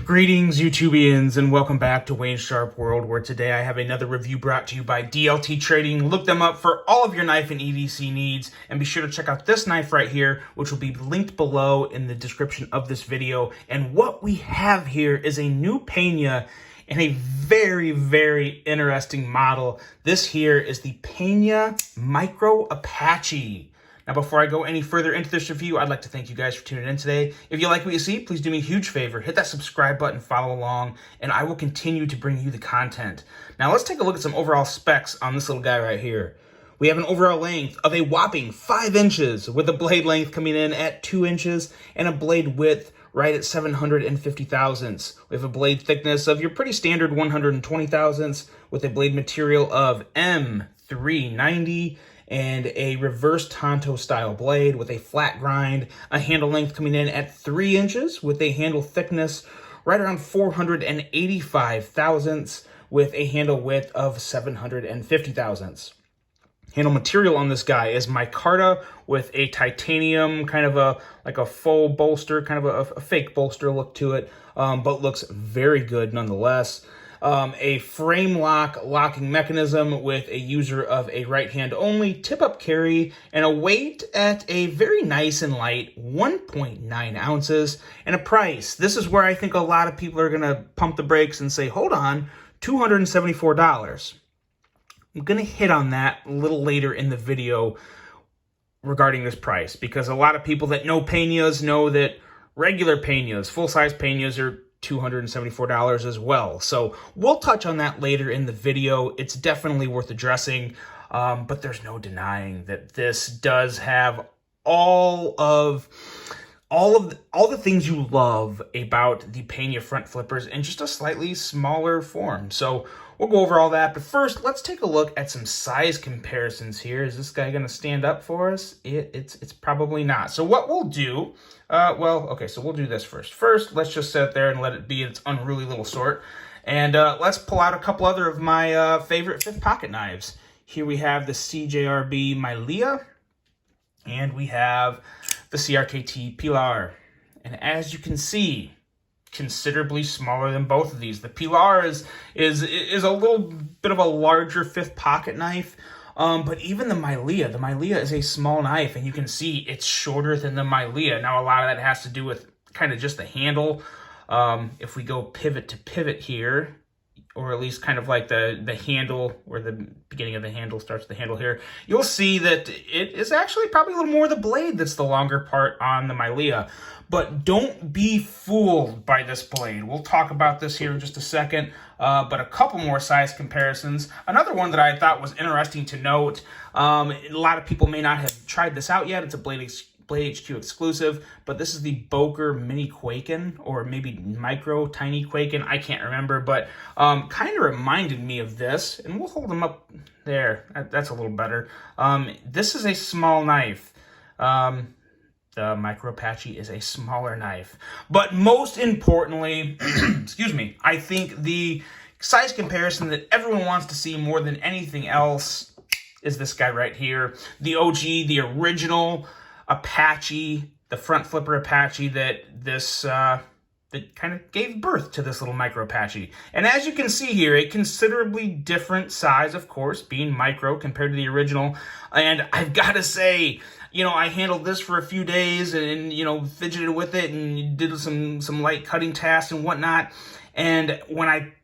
Greetings, YouTubians, and welcome back to Wayne's Sharp World, where today I have another review brought to you by DLT Trading. Look them up for all of your knife and EDC needs, and be sure to check out this knife right here, which will be linked below in the description of this video. And what we have here is a new Pena and a very, very interesting model. This here is the Pena Micro Apache. Now, before I go any further into this review, I'd like to thank you guys for tuning in today. If you like what you see, please do me a huge favor. Hit that subscribe button, follow along, and I will continue to bring you the content. Now, let's take a look at some overall specs on this little guy right here. We have an overall length of a whopping 5 inches, with a blade length coming in at 2 inches and a blade width right at 750 thousandths. We have a blade thickness of your pretty standard 120 thousandths with a blade material of M390 and a reverse Tonto style blade with a flat grind, a handle length coming in at 3 inches with a handle thickness right around 485 thousandths with a handle width of 750 thousandths. Handle material on this guy is micarta with a titanium, kind of a faux bolster, kind of a fake bolster look to it, but looks very good nonetheless. A frame locking mechanism with a user of a right hand only tip-up carry, and a weight at a very nice and light 1.9 ounces, and a price. This is where I think a lot of people are going to pump the brakes and say, hold on, $274. I'm going to hit on that a little later in the video regarding this price, because a lot of people that know Penas know that regular Penas, full-size Penas, are $274 as well. So we'll touch on that later in the video. It's definitely worth addressing, but there's no denying that this does have all the things you love about the Pena front flippers in just a slightly smaller form. So we'll go over all that, but first, let's take a look at some size comparisons here. Is this guy going to stand up for us? It's probably not. So what we'll do, so we'll do this first. First, let's just sit there and let it be its unruly little sort. And let's pull out a couple other of my favorite fifth pocket knives. Here we have the CJRB Milea, and we have the CRKT Pilar. And as you can see, considerably smaller than both of these. The Pilar is a little bit of a larger fifth pocket knife, but even the Milea is a small knife, and you can see it's shorter than the Milea. Now, a lot of that has to do with kind of just the handle. If we go pivot to pivot here, or at least kind of like the handle, where the beginning of the handle starts the handle here, you'll see that it is actually probably a little more the blade that's the longer part on the Milea. But don't be fooled by this blade. We'll talk about this here in just a second, but a couple more size comparisons. Another one that I thought was interesting to note, a lot of people may not have tried this out yet. It's a Blade HQ exclusive, but this is the Boker Mini Quaken, or maybe Micro Tiny Quaken. I can't remember, but kind of reminded me of this, and we'll hold them up there. That's a little better. This is a small knife. The Micro Apache is a smaller knife. But most importantly, excuse me, I think the size comparison that everyone wants to see more than anything else is this guy right here. The OG, the original Apache, the front flipper Apache that kind of gave birth to this little Micro Apache. And as you can see here, a considerably different size, of course, being micro compared to the original. And I've got to say, I handled this for a few days and, fidgeted with it and did some light cutting tasks and whatnot. And when I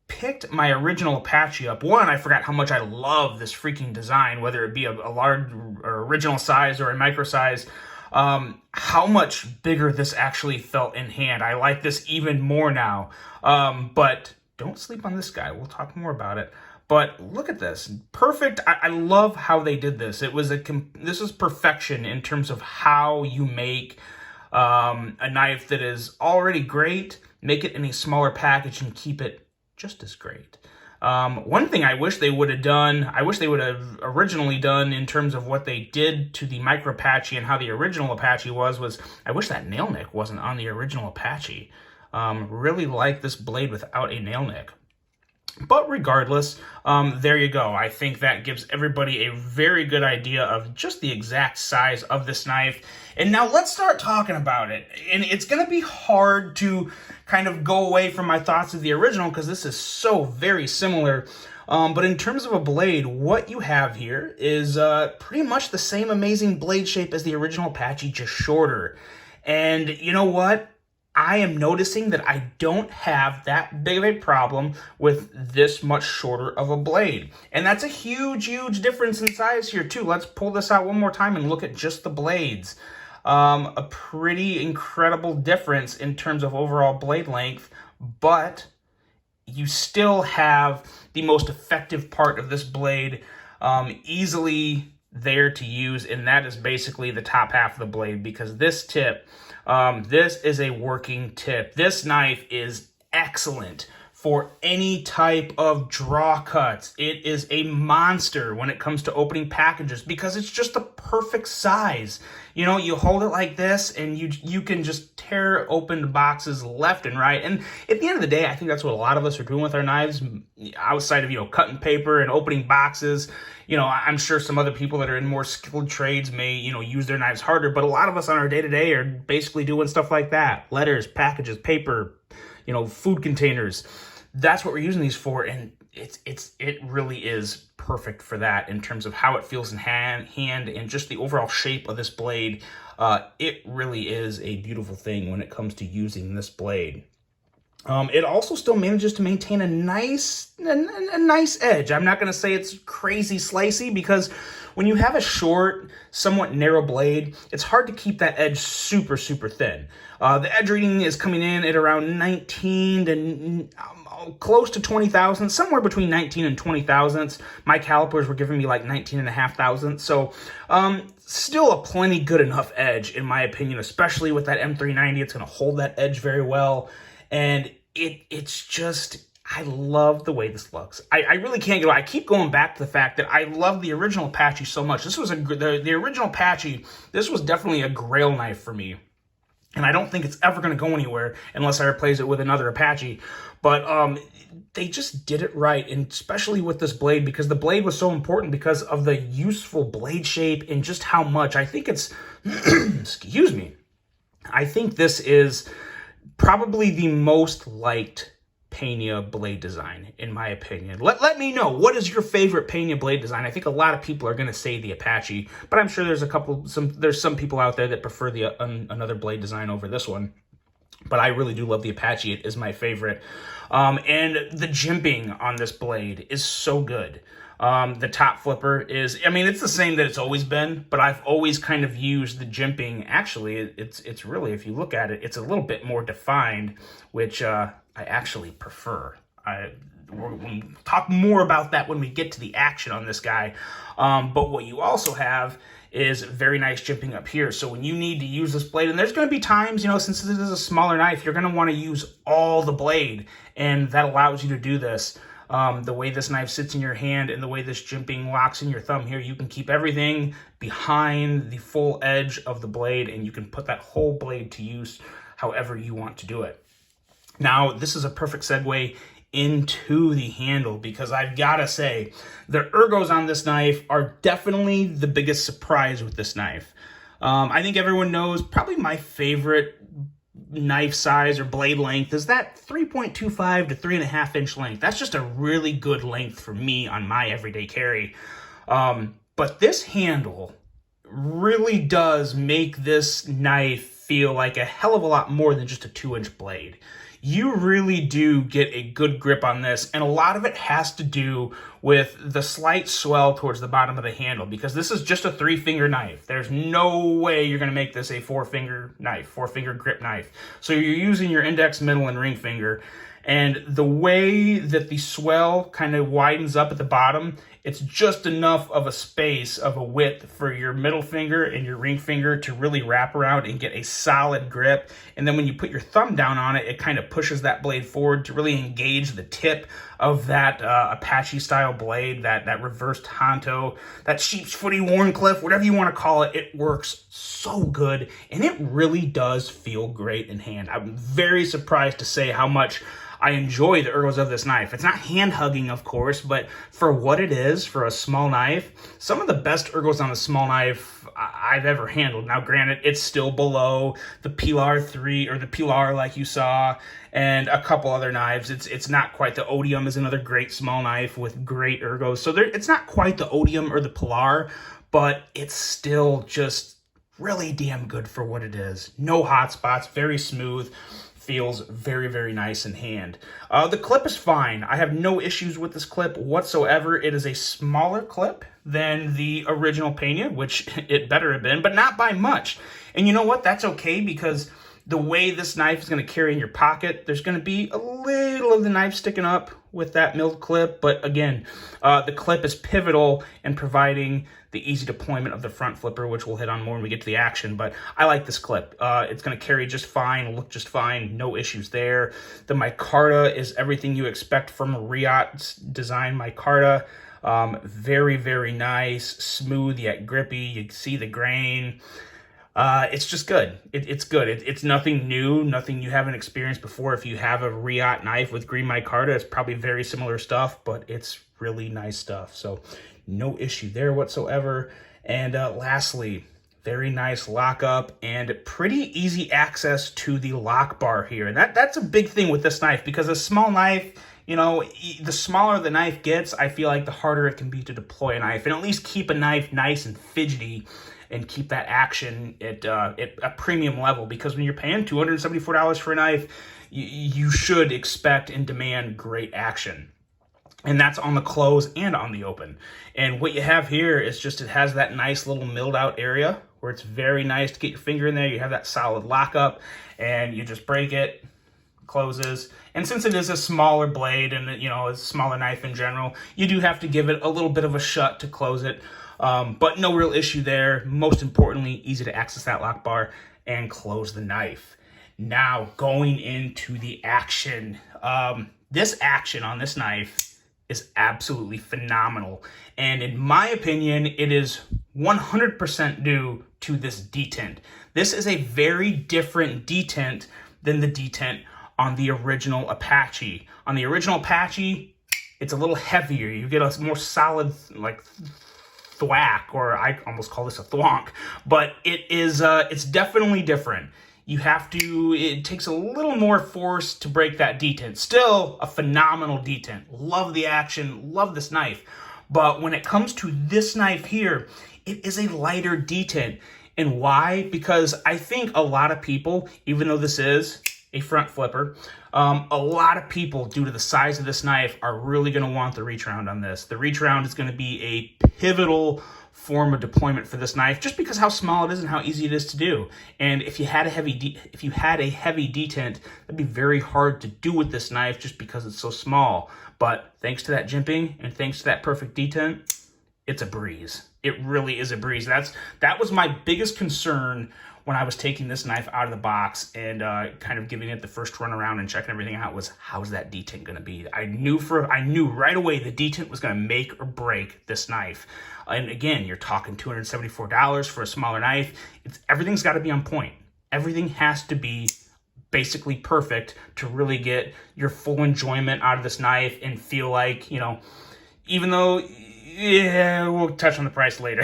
picked my original Apache up, one, I forgot how much I love this freaking design, whether it be a large or original size or a micro size, how much bigger this actually felt in hand. I like this even more now. But don't sleep on this guy. We'll talk more about it. But look at this. Perfect. I love how they did this. This is perfection in terms of how you make a knife that is already great, make it in a smaller package, and keep it just as great. One thing I wish they would have originally done in terms of what they did to the Micro Apache and how the original Apache was I wish that nail nick wasn't on the original Apache. Really like this blade without a nail nick. But regardless, there you go. I think that gives everybody a very good idea of just the exact size of this knife. And now let's start talking about it. And it's going to be hard to kind of go away from my thoughts of the original because this is so very similar. But in terms of a blade, what you have here is pretty much the same amazing blade shape as the original Apache, just shorter. And you know what? I am noticing that I don't have that big of a problem with this much shorter of a blade. And that's a huge, huge difference in size here too. Let's pull this out one more time and look at just the blades. A pretty incredible difference in terms of overall blade length, but you still have the most effective part of this blade easily there to use, and that is basically the top half of the blade, because this tip, this is a working tip. This knife is excellent for any type of draw cuts. It is a monster when it comes to opening packages because it's just the perfect size. You know, you hold it like this and you can just tear open boxes left and right. And at the end of the day, I think that's what a lot of us are doing with our knives, outside of, you know, cutting paper and opening boxes. You know, I'm sure some other people that are in more skilled trades may, you know, use their knives harder, but a lot of us on our day-to-day are basically doing stuff like that. Letters, packages, paper, you know, food containers. That's what we're using these for, and it really is perfect for that in terms of how it feels in hand and just the overall shape of this blade. It really is a beautiful thing when it comes to using this blade. It also still manages to maintain a nice edge. I'm not going to say it's crazy slicey, because when you have a short, somewhat narrow blade, it's hard to keep that edge super, super thin. The edge reading is coming in at around 19 to close to 20 thousandths, somewhere between 19 and 20 thousandths. My calipers were giving me like 19 and a half thousandths. So still a plenty good enough edge, in my opinion, especially with that M390. It's going to hold that edge very well. And it's just, I love the way this looks. I really can't get away. I keep going back to the fact that I love the original Apache so much. This was the original Apache. This was definitely a grail knife for me. And I don't think it's ever going to go anywhere unless I replace it with another Apache. But they just did it right, and especially with this blade, because the blade was so important because of the useful blade shape and just how much. I think it's, excuse me, I think this is probably the most liked Pena blade design, in my opinion. Let me know, what is your favorite Pena blade design? I think a lot of people are going to say the Apache, but I'm sure there's some people out there that prefer the another blade design over this one. But I really do love the Apache. It is my favorite. And the jimping on this blade is so good. The top flipper is, I mean, it's the same that it's always been, but I've always kind of used the jimping. Actually, it's really, if you look at it, it's a little bit more defined, which I actually prefer. We'll talk more about that when we get to the action on this guy. But what you also have is very nice jimping up here. So when you need to use this blade, and there's going to be times, you know, since this is a smaller knife, you're going to want to use all the blade, and that allows you to do this. The way this knife sits in your hand and the way this jimping locks in your thumb here, you can keep everything behind the full edge of the blade, and you can put that whole blade to use however you want to do it. Now, this is a perfect segue into the handle, because I've got to say, the ergos on this knife are definitely the biggest surprise with this knife. I think everyone knows probably my favorite knife size or blade length is that 3.25 to 3.5 inch length. That's just a really good length for me on my everyday carry. But this handle really does make this knife feel like a hell of a lot more than just a 2-inch blade. You really do get a good grip on this, and a lot of it has to do with the slight swell towards the bottom of the handle, because this is just a 3-finger knife. There's no way you're going to make this a 4-finger knife, 4-finger grip knife. So you're using your index, middle, and ring finger, and the way that the swell kind of widens up at the bottom, it's just enough of a space, of a width for your middle finger and your ring finger to really wrap around and get a solid grip. And then when you put your thumb down on it, it kind of pushes that blade forward to really engage the tip of that Apache style blade, that reversed Honto, that sheep's footy Warncliffe, whatever you want to call it. It works so good, and it really does feel great in hand. I'm very surprised to say how much I enjoy the ergos of this knife. It's not hand hugging, of course, but for what it is, for a small knife, some of the best ergos on a small knife I've ever handled. Now, granted, it's still below the Pilar 3 or the Pilar like you saw, and a couple other knives. It's not quite. The Odium is another great small knife with great ergos. So it's not quite the Odium or the Pilar, but it's still just really damn good for what it is. No hot spots, very smooth, feels very, very nice in hand. The clip is fine. I have no issues with this clip whatsoever. It is a smaller clip than the original Pena, which it better have been, but not by much. And you know what? That's okay, because the way this knife is going to carry in your pocket, there's going to be a little of the knife sticking up with that milled clip. But again, the clip is pivotal in providing the easy deployment of the front flipper, which we'll hit on more when we get to the action. But I like this clip. It's going to carry just fine, look just fine, no issues there. The micarta is everything you expect from a Riot design micarta. Very, very nice, smooth yet grippy. You can see the grain. It's just good. It's good. It's nothing new, nothing you haven't experienced before. If you have a Riot knife with green micarta, it's probably very similar stuff, but it's really nice stuff. So no issue there whatsoever. And lastly, very nice lockup and pretty easy access to the lock bar here. And that's a big thing with this knife, because a small knife, you know, the smaller the knife gets, I feel like the harder it can be to deploy a knife and at least keep a knife nice and fidgety and keep that action at a premium level. Because when you're paying $274 for a knife, you should expect and demand great action. And that's on the close and on the open. And what you have here is just, it has that nice little milled out area where it's very nice to get your finger in there. You have that solid lockup and you just break it, closes. And since it is a smaller blade and, you know, a smaller knife in general, you do have to give it a little bit of a shut to close it. But no real issue there. Most importantly, easy to access that lock bar and close the knife. Now, going into the action. This action on this knife is absolutely phenomenal. And in my opinion, it is 100% due to this detent. This is a very different detent than the detent on the original Apache. On the original Apache, it's a little heavier. You get a more solid, like, thwack, or I almost call this a thwonk, but it is, it's definitely different. You have to, it takes a little more force to break that detent. Still a phenomenal detent. Love the action, love this knife. But when it comes to this knife here, it is a lighter detent. And why? Because I think a lot of people, even though this is a front flipper, a lot of people, due to the size of this knife, are really going to want the reach round on this. The reach round is going to be a pivotal form of deployment for this knife, just because how small it is and how easy it is to do. And if you had a heavy detent, that'd be very hard to do with this knife just because it's so small. But thanks to that jimping and thanks to that perfect detent, it's a breeze. It really is a breeze. That was my biggest concern when I was taking this knife out of the box and kind of giving it the first run around and checking everything out, was how's that detent going to be? I knew right away the detent was going to make or break this knife. And again, you're talking $274 for a smaller knife. Everything's got to be on point. Everything has to be basically perfect to really get your full enjoyment out of this knife and feel like, you know, even though, yeah, we'll touch on the price later,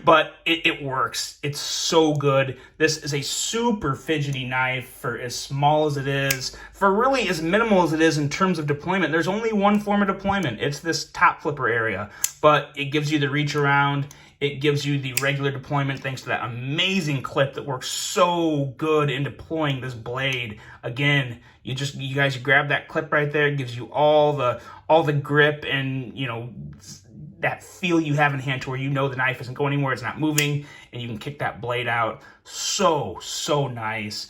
but it works. It's so good. This is a super fidgety knife for as small as it is, for really as minimal as it is in terms of deployment. There's only one form of deployment. It's this top flipper area, but it gives you the reach around. It gives you the regular deployment thanks to that amazing clip that works so good in deploying this blade. Again, you guys grab that clip right there. It gives you all the grip and, you know, that feel you have in hand to where you know the knife isn't going anywhere, it's not moving, and you can kick that blade out. So nice.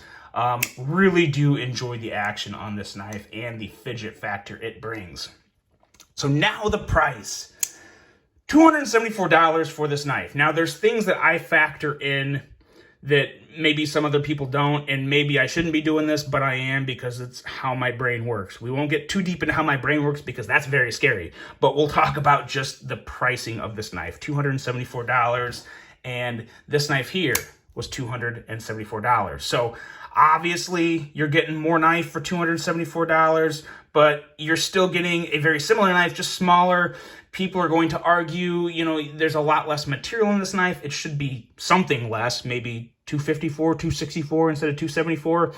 Really do enjoy the action on this knife and the fidget factor it brings. So now the price. $274 for this knife. Now there's things that I factor in that maybe some other people don't, and maybe I shouldn't be doing this, but I am, because it's how my brain works. We won't get too deep into how my brain works because that's very scary, but we'll talk about just the pricing of this knife. $274, and this knife here was $274. So Obviously, you're getting more knife for $274, but you're still getting a very similar knife, just smaller. People are going to argue, you know, there's a lot less material in this knife. It should be something less, maybe 254, 264 instead of 274.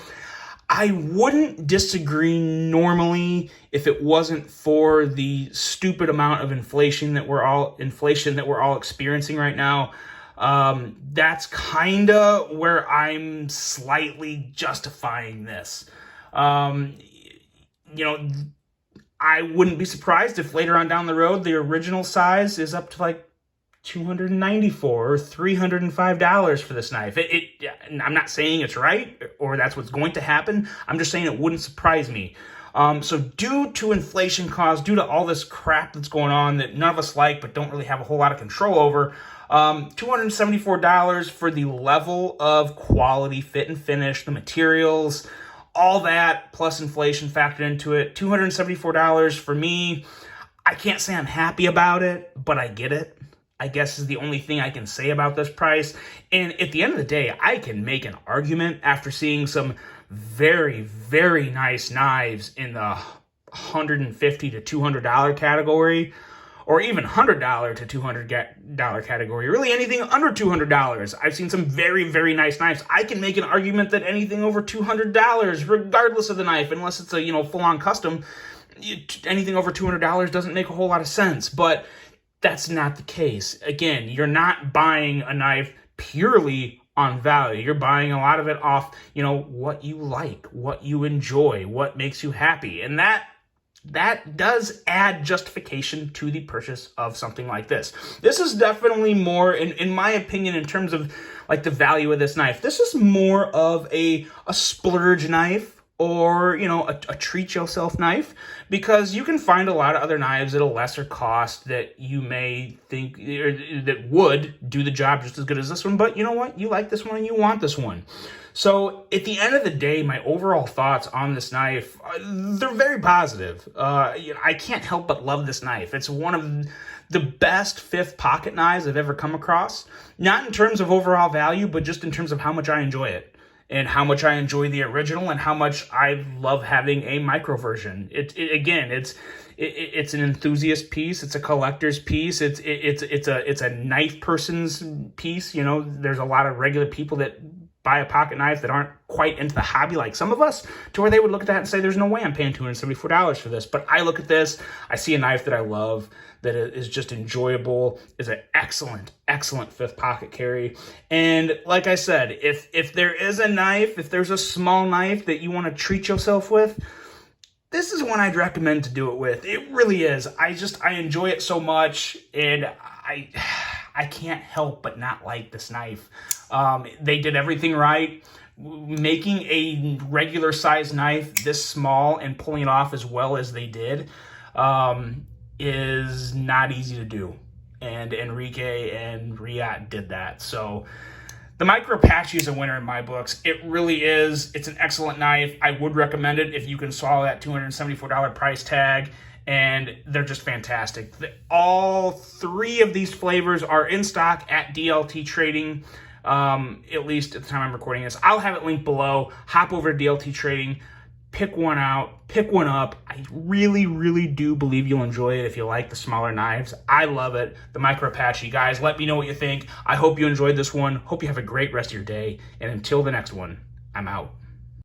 I wouldn't disagree normally if it wasn't for the stupid amount of inflation that we're all experiencing right now. That's kind of where I'm slightly justifying this. You know, I wouldn't be surprised if later on down the road, the original size is up to like $294 or $305 for this knife. I'm not saying it's right or that's what's going to happen. I'm just saying it wouldn't surprise me. So due to inflation costs, due to all this crap that's going on that none of us like but don't really have a whole lot of control over, $274 for the level of quality, fit and finish, the materials, all that, plus inflation factored into it. $274 for me. I can't say I'm happy about it, but I get it, I guess, is the only thing I can say about this price. And at the end of the day, I can make an argument after seeing some very, very nice knives in the $150 to $200 category, or even $100 to $200 category, really anything under $200. I've seen some very, very nice knives. I can make an argument that anything over $200, regardless of the knife, unless it's a, you know, full-on custom, anything over $200 doesn't make a whole lot of sense. But that's not the case. Again, you're not buying a knife purely on value. You're buying a lot of it off, you know, what you like, what you enjoy, what makes you happy. And that does add justification to the purchase of something like this. This is definitely more, in my opinion, in terms of like the value of this knife, this is more of a splurge knife, or, you know, a treat yourself knife, because you can find a lot of other knives at a lesser cost that you may think that would do the job just as good as this one. But you know what? You like this one and you want this one. So at the end of the day, my overall thoughts on this knife, they're very positive. I can't help but love this knife. It's one of the best fifth pocket knives I've ever come across. Not in terms of overall value, but just in terms of how much I enjoy it, and how much I enjoy the original, and how much I love having a micro version. It's an enthusiast piece. It's a collector's piece. It's a knife person's piece. You know, there's a lot of regular people that buy a pocket knife that aren't quite into the hobby like some of us, to where they would look at that and say, there's no way I'm paying $274 for this. But I look at this, I see a knife that I love, that is just enjoyable, is an excellent, excellent fifth pocket carry. And like I said, if there is a knife, if there's a small knife that you want to treat yourself with, this is one I'd recommend to do it with. It really is. I enjoy it so much, and I can't help but not like this knife. They did everything right. Making a regular size knife this small and pulling it off as well as they did is not easy to do. And Enrique and Riyad did that. So the Micro Apache is a winner in my books. It really is. It's an excellent knife. I would recommend it if you can swallow that $274 price tag. And they're just fantastic. All three of these flavors are in stock at DLT Trading, at least at the time I'm recording this. I'll have it linked below. Hop over to DLT Trading, pick one out, pick one up. I really, really do believe you'll enjoy it if you like the smaller knives. I love it. The Micro Apache. Guys, let me know what you think. I hope you enjoyed this one. Hope you have a great rest of your day. And until the next one, I'm out.